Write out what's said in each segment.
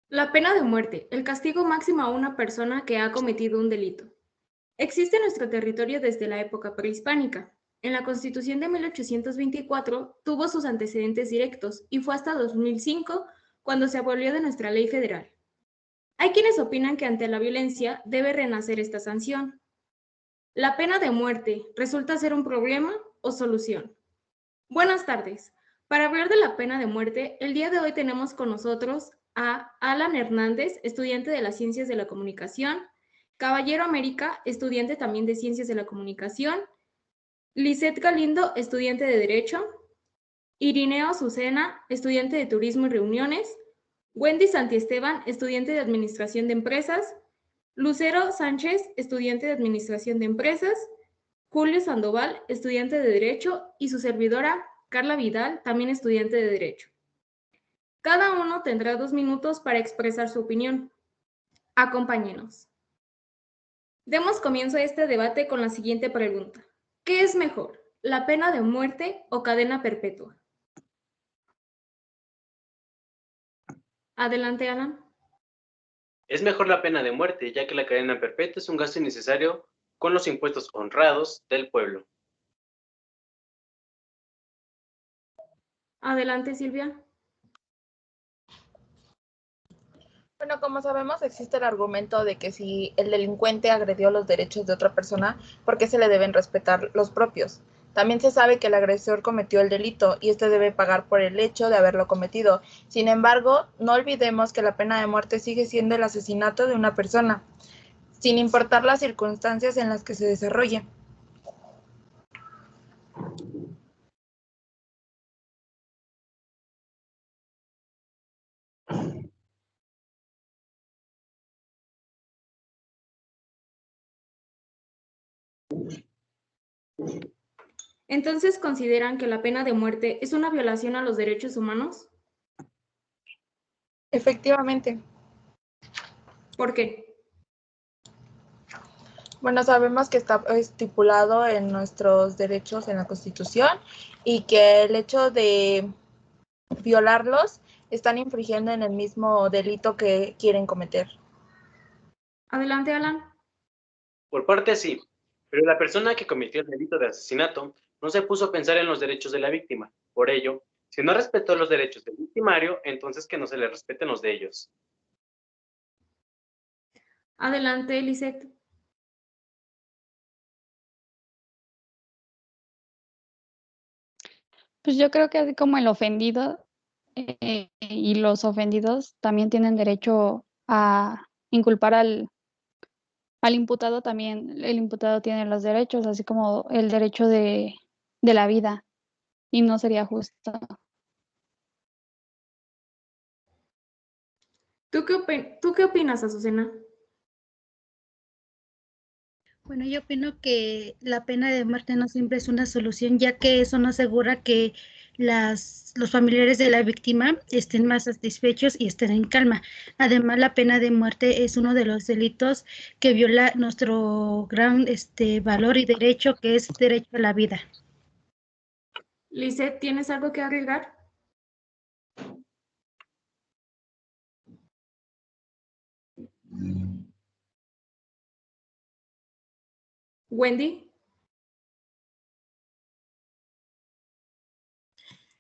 La pena de muerte, el castigo máximo a una persona que ha cometido un delito. Existe en nuestro territorio desde la época prehispánica. En la Constitución de 1824 tuvo sus antecedentes directos y fue hasta 2005 cuando se abolió de nuestra ley federal. Hay quienes opinan que ante la violencia debe renacer esta sanción. ¿La pena de muerte resulta ser un problema o solución? Buenas tardes. Para hablar de la pena de muerte, el día de hoy tenemos con nosotros a Alan Hernández, estudiante de las Ciencias de la Comunicación, Caballero América, estudiante también de Ciencias de la Comunicación, Lisette Galindo, estudiante de Derecho, Irineo Azucena, estudiante de Turismo y Reuniones, Wendy Santiesteban, estudiante de Administración de Empresas, Lucero Sánchez, estudiante de Administración de Empresas, Julio Sandoval, estudiante de Derecho, y su servidora, Carla Vidal, también estudiante de Derecho. Cada uno tendrá 2 minutos para expresar su opinión. Acompáñenos. Demos comienzo a este debate con la siguiente pregunta. ¿Qué es mejor, la pena de muerte o cadena perpetua? Adelante, Alan. Es mejor la pena de muerte, ya que la cadena perpetua es un gasto innecesario con los impuestos honrados del pueblo. Adelante, Silvia. Bueno, como sabemos, existe el argumento de que si el delincuente agredió los derechos de otra persona, ¿por qué se le deben respetar los propios? También se sabe que el agresor cometió el delito y este debe pagar por el hecho de haberlo cometido. Sin embargo, no olvidemos que la pena de muerte sigue siendo el asesinato de una persona, sin importar las circunstancias en las que se desarrolle. Entonces, ¿consideran que la pena de muerte es una violación a los derechos humanos? Efectivamente. ¿Por qué? Bueno, sabemos que está estipulado en nuestros derechos en la Constitución y que el hecho de violarlos están infringiendo en el mismo delito que quieren cometer. Adelante, Alan. Por parte sí, pero la persona que cometió el delito de asesinato no se puso a pensar en los derechos de la víctima. Por ello, si no respetó los derechos del victimario, entonces que no se le respeten los de ellos. Adelante, Lisette. Pues yo creo que así como el ofendido y los ofendidos también tienen derecho a inculpar al imputado, también el imputado tiene los derechos, así como el derecho de la vida, y no sería justo. ¿Tú qué opinas, Azucena? Bueno, yo opino que la pena de muerte no siempre es una solución, ya que eso no asegura que los familiares de la víctima estén más satisfechos y estén en calma. Además, la pena de muerte es uno de los delitos que viola nuestro gran valor y derecho, que es derecho a la vida. Lisette, ¿tienes algo que agregar? Wendy.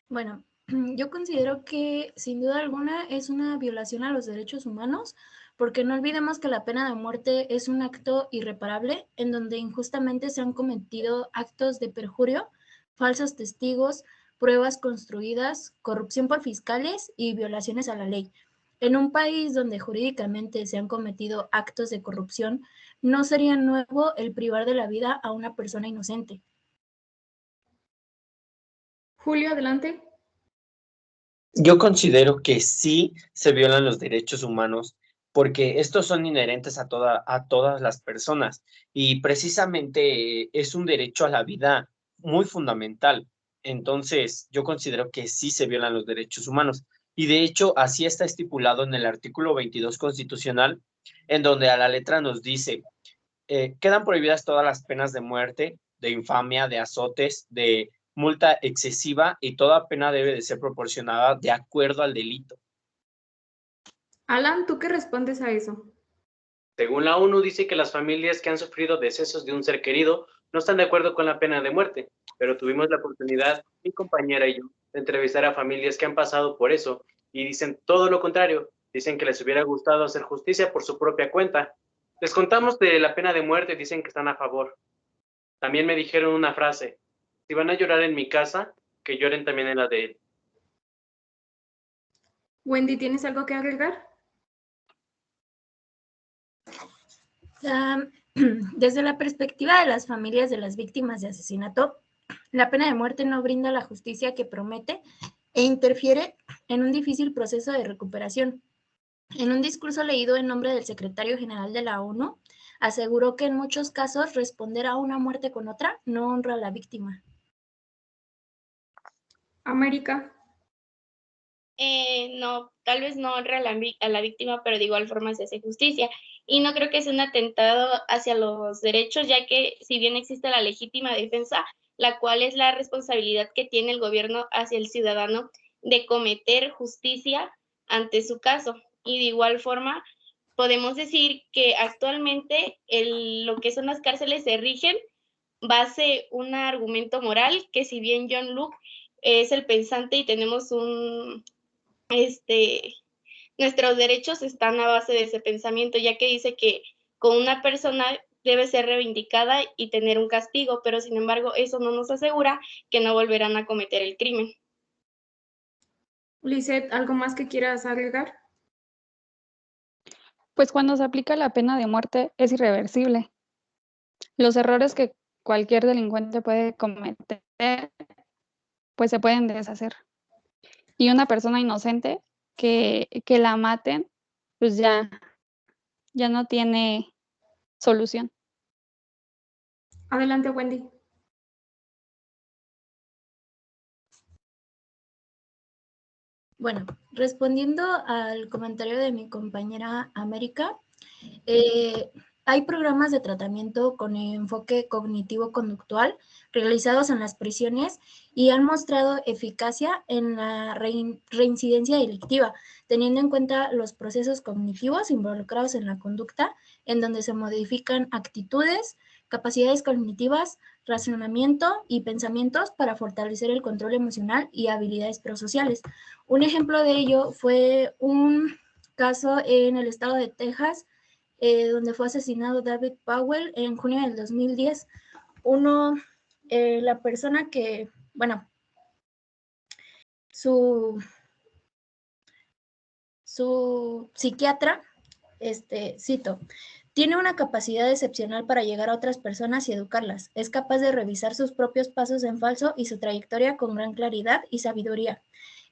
Bueno, yo considero que sin duda alguna es una violación a los derechos humanos, porque no olvidemos que la pena de muerte es un acto irreparable en donde injustamente se han cometido actos de perjurio, falsos testigos, pruebas construidas, corrupción por fiscales y violaciones a la ley. En un país donde jurídicamente se han cometido actos de corrupción, no sería nuevo el privar de la vida a una persona inocente. Julio, adelante. Yo considero que sí se violan los derechos humanos porque estos son inherentes a todas las personas y precisamente es un derecho a la vida muy fundamental. Entonces, yo considero que sí se violan los derechos humanos. Y de hecho, así está estipulado en el artículo 22 constitucional, en donde a la letra nos dice, quedan prohibidas todas las penas de muerte, de infamia, de azotes, de multa excesiva y toda pena debe de ser proporcionada de acuerdo al delito. Alan, ¿tú qué respondes a eso? Según la ONU, dice que las familias que han sufrido decesos de un ser querido no están de acuerdo con la pena de muerte, pero tuvimos la oportunidad, mi compañera y yo, de entrevistar a familias que han pasado por eso y dicen todo lo contrario. Dicen que les hubiera gustado hacer justicia por su propia cuenta. Les contamos de la pena de muerte y dicen que están a favor. También me dijeron una frase: si van a llorar en mi casa, que lloren también en la de él. Wendy, ¿tienes algo que agregar? Desde la perspectiva de las familias de las víctimas de asesinato, la pena de muerte no brinda la justicia que promete e interfiere en un difícil proceso de recuperación. En un discurso leído en nombre del secretario general de la ONU, aseguró que en muchos casos responder a una muerte con otra no honra a la víctima. América. No, tal vez no honra a la víctima, pero de igual forma se hace justicia. Y no creo que sea un atentado hacia los derechos, ya que si bien existe la legítima defensa, la cual es la responsabilidad que tiene el gobierno hacia el ciudadano de cometer justicia ante su caso. Y de igual forma, podemos decir que actualmente lo que son las cárceles se rigen base un argumento moral, que si bien John Locke es el pensante y tenemos nuestros derechos están a base de ese pensamiento, ya que dice que con una persona debe ser reivindicada y tener un castigo, pero sin embargo eso no nos asegura que no volverán a cometer el crimen. Lisette, ¿algo más que quieras agregar? Pues cuando se aplica la pena de muerte es irreversible. Los errores que cualquier delincuente puede cometer, pues se pueden deshacer. Y una persona inocente que la maten, pues ya no tiene solución. Adelante, Wendy. Bueno, respondiendo al comentario de mi compañera América, hay programas de tratamiento con enfoque cognitivo-conductual realizados en las prisiones y han mostrado eficacia en la reincidencia delictiva, teniendo en cuenta los procesos cognitivos involucrados en la conducta, en donde se modifican actitudes, capacidades cognitivas, razonamiento y pensamientos para fortalecer el control emocional y habilidades prosociales. Un ejemplo de ello fue un caso en el estado de Texas, donde fue asesinado David Powell en junio del 2010. La persona que, bueno, su psiquiatra, cito, tiene una capacidad excepcional para llegar a otras personas y educarlas. Es capaz de revisar sus propios pasos en falso y su trayectoria con gran claridad y sabiduría.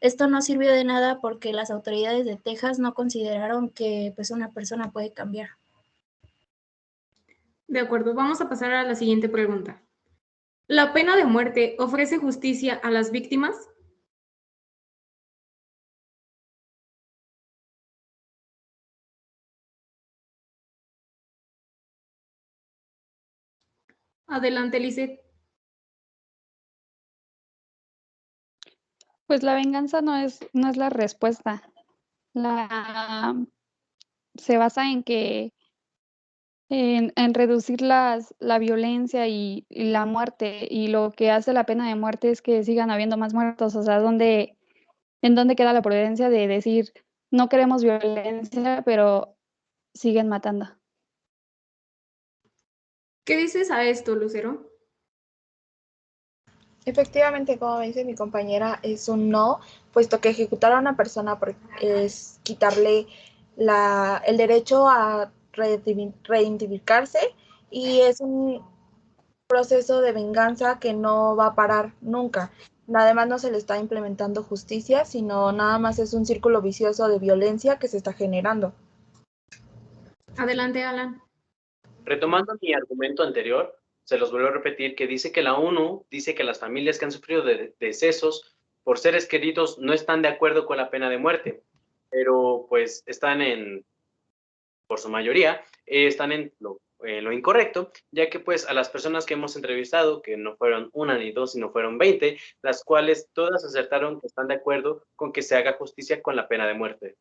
Esto no sirvió de nada porque las autoridades de Texas no consideraron que pues, una persona puede cambiar. De acuerdo, vamos a pasar a la siguiente pregunta. ¿La pena de muerte ofrece justicia a las víctimas? Adelante, Lisette. Pues la venganza no es la respuesta. Se basa en que en reducir la violencia y la muerte, y lo que hace la pena de muerte es que sigan habiendo más muertos. O sea, ¿en dónde queda la prudencia de decir no queremos violencia, pero siguen matando? ¿Qué dices a esto, Lucero? Efectivamente, como me dice mi compañera, es un no, puesto que ejecutar a una persona es quitarle el derecho a reidentificarse y es un proceso de venganza que no va a parar nunca. Además, no se le está implementando justicia, sino nada más es un círculo vicioso de violencia que se está generando. Adelante, Alan. Retomando mi argumento anterior, se los vuelvo a repetir, que dice que la ONU dice que las familias que han sufrido decesos por seres queridos no están de acuerdo con la pena de muerte, pero pues están por su mayoría, están en lo incorrecto, ya que pues a las personas que hemos entrevistado, que no fueron una ni dos, sino fueron 20, las cuales todas acertaron que están de acuerdo con que se haga justicia con la pena de muerte.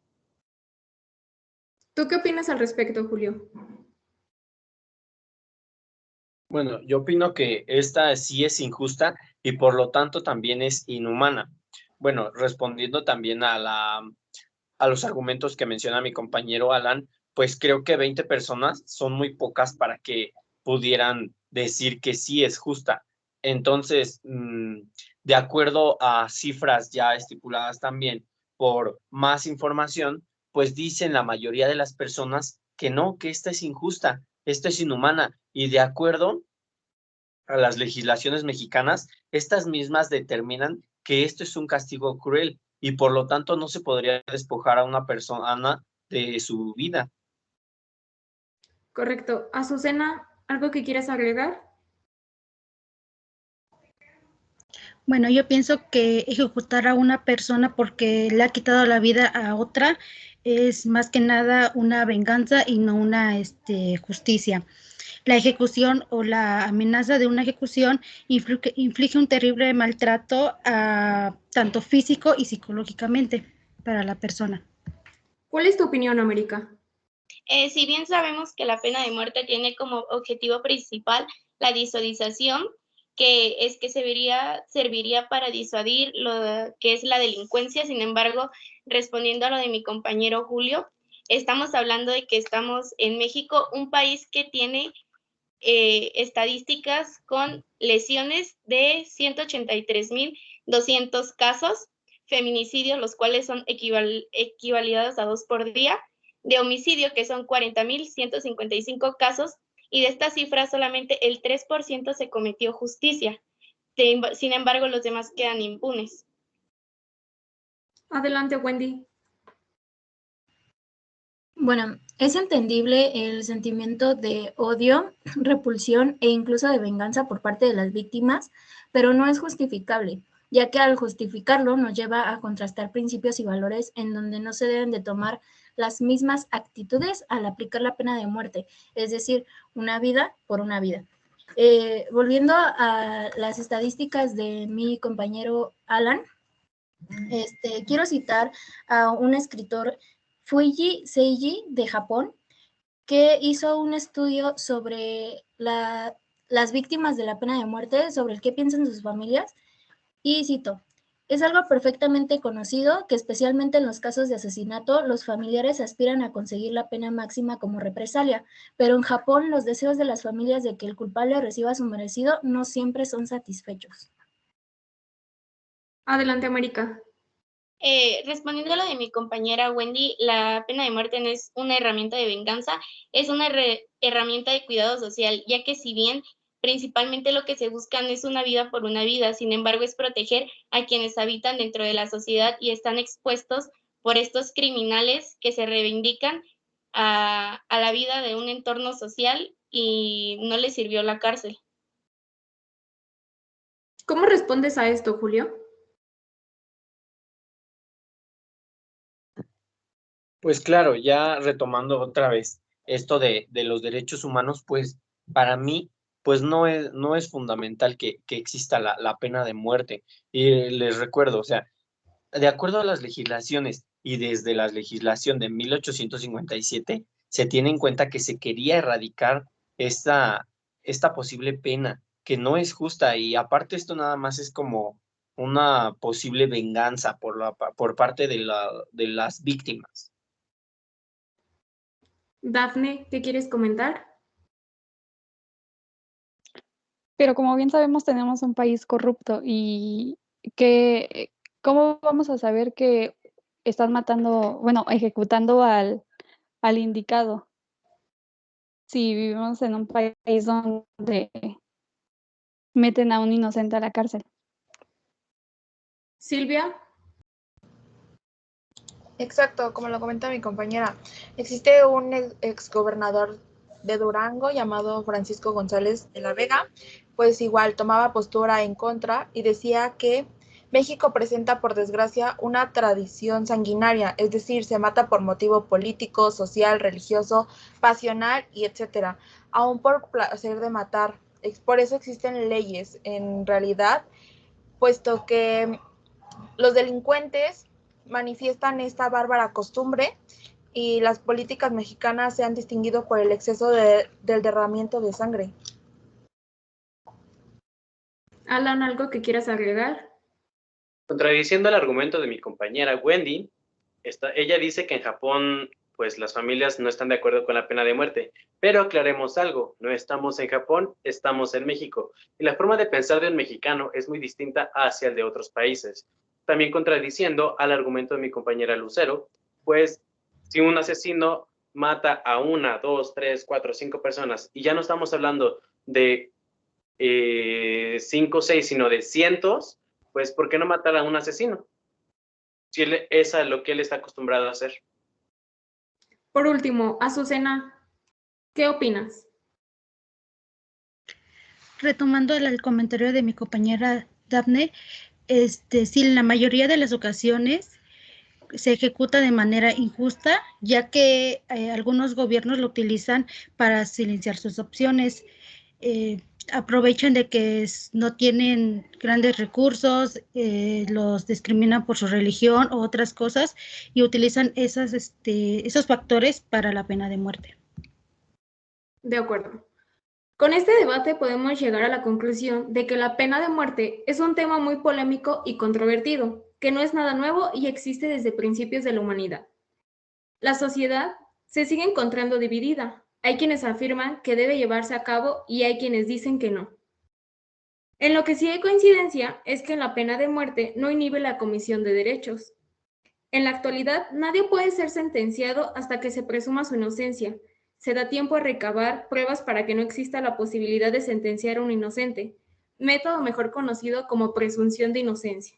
¿Tú qué opinas al respecto, Julio? Bueno, yo opino que esta sí es injusta y por lo tanto también es inhumana. Bueno, respondiendo también a los argumentos que menciona mi compañero Alan, pues creo que 20 personas son muy pocas para que pudieran decir que sí es justa. Entonces, de acuerdo a cifras ya estipuladas también por más información, pues dicen la mayoría de las personas que no, que esta es injusta, esta es inhumana, y de acuerdo a las legislaciones mexicanas, estas mismas determinan que esto es un castigo cruel y por lo tanto no se podría despojar a una persona de su vida. Correcto. Azucena, ¿algo que quieras agregar? Bueno, yo pienso que ejecutar a una persona porque le ha quitado la vida a otra es más que nada una venganza y no una justicia. La ejecución o la amenaza de una ejecución inflige un terrible maltrato tanto físico y psicológicamente para la persona. ¿Cuál es tu opinión, América? Si bien sabemos que la pena de muerte tiene como objetivo principal la disuasión, que es que serviría para disuadir lo que es la delincuencia. Sin embargo, respondiendo a lo de mi compañero Julio, estamos hablando de que estamos en México, un país que tiene estadísticas con lesiones de 183.200 casos, feminicidios, los cuales son equivalidados a 2 por día, de homicidio, que son 40.155 casos, y de esta cifra solamente el 3% se cometió justicia. Sin embargo, los demás quedan impunes. Adelante, Wendy. Bueno, es entendible el sentimiento de odio, repulsión e incluso de venganza por parte de las víctimas, pero no es justificable, ya que al justificarlo nos lleva a contrastar principios y valores en donde no se deben de tomar las mismas actitudes al aplicar la pena de muerte, es decir, una vida por una vida. Volviendo a las estadísticas de mi compañero Alan, quiero citar a un escritor, Fuji Seiji, de Japón, que hizo un estudio sobre las víctimas de la pena de muerte, sobre el qué piensan sus familias, y cito: es algo perfectamente conocido que especialmente en los casos de asesinato, los familiares aspiran a conseguir la pena máxima como represalia, pero en Japón los deseos de las familias de que el culpable reciba su merecido no siempre son satisfechos. Adelante, América. Respondiendo a lo de mi compañera Wendy, la pena de muerte no es una herramienta de venganza, es una herramienta de cuidado social, ya que si bien principalmente lo que se buscan es una vida por una vida, sin embargo es proteger a quienes habitan dentro de la sociedad y están expuestos por estos criminales que se reivindican a la vida de un entorno social y no les sirvió la cárcel. ¿Cómo respondes a esto, Julio? Pues claro, ya retomando otra vez esto de los derechos humanos, pues para mí, pues no es fundamental que exista la pena de muerte. Y les recuerdo, o sea, de acuerdo a las legislaciones y desde la legislación de 1857, se tiene en cuenta que se quería erradicar esta posible pena, que no es justa, y aparte esto nada más es como una posible venganza por parte de las víctimas. Dafne, ¿qué quieres comentar? Pero como bien sabemos, tenemos un país corrupto y que, ¿cómo vamos a saber que están matando, bueno, ejecutando al indicado? Si vivimos en un país donde meten a un inocente a la cárcel. Silvia. Exacto, como lo comenta mi compañera. Existe un exgobernador de Durango llamado Francisco González de la Vega, pues igual tomaba postura en contra y decía que México presenta, por desgracia, una tradición sanguinaria, es decir, se mata por motivo político, social, religioso, pasional y etcétera, aún por placer de matar. Por eso existen leyes, en realidad, puesto que los delincuentes manifiestan esta bárbara costumbre y las políticas mexicanas se han distinguido por el exceso del derramamiento de sangre. Alan, ¿algo que quieras agregar? Contradiciendo el argumento de mi compañera Wendy, ella dice que en Japón, pues las familias no están de acuerdo con la pena de muerte. Pero aclaremos algo, no estamos en Japón, estamos en México. Y la forma de pensar de un mexicano es muy distinta hacia el de otros países. También contradiciendo al argumento de mi compañera Lucero, pues si un asesino mata a 1, 2, 3, 4, 5 personas, y ya no estamos hablando de 5 o 6, sino de cientos, pues ¿por qué no matar a un asesino? Si es a lo que él está acostumbrado a hacer. Por último, Azucena, ¿qué opinas? Retomando el comentario de mi compañera Daphne, sí, en la mayoría de las ocasiones se ejecuta de manera injusta, ya que algunos gobiernos lo utilizan para silenciar sus opciones. Aprovechan de que no tienen grandes recursos, los discriminan por su religión u otras cosas y utilizan esos factores para la pena de muerte. De acuerdo. Con este debate podemos llegar a la conclusión de que la pena de muerte es un tema muy polémico y controvertido, que no es nada nuevo y existe desde principios de la humanidad. La sociedad se sigue encontrando dividida. Hay quienes afirman que debe llevarse a cabo y hay quienes dicen que no. En lo que sí hay coincidencia es que la pena de muerte no inhibe la comisión de derechos. En la actualidad, nadie puede ser sentenciado hasta que se presuma su inocencia. Se da tiempo a recabar pruebas para que no exista la posibilidad de sentenciar a un inocente, método mejor conocido como presunción de inocencia.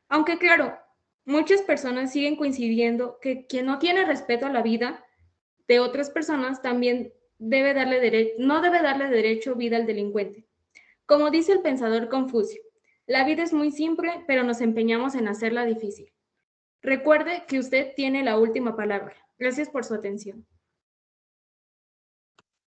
Aunque claro, muchas personas siguen coincidiendo que quien no tiene respeto a la vida de otras personas también no debe darle derecho vida al delincuente. Como dice el pensador Confucio, la vida es muy simple, pero nos empeñamos en hacerla difícil. Recuerde que usted tiene la última palabra. Gracias por su atención.